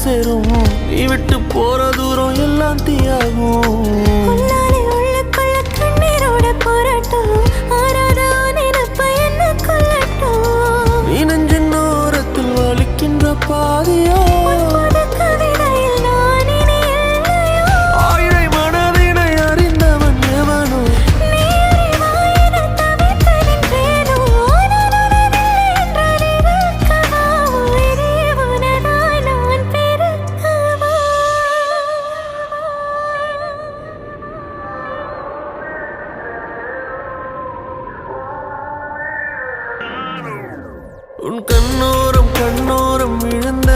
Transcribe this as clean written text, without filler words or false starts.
சேரும். நீ விட்டு போற தூரம் எல்லாம் தீயாகும். நீ நெஞ்சின் ஓரத்தில் வலிக்கின்ற பாதியா ஆயிரை மனதினை அறிந்தவன் எவனோ உன் கண்ணோரம் கண்ணோரம் விழுந்த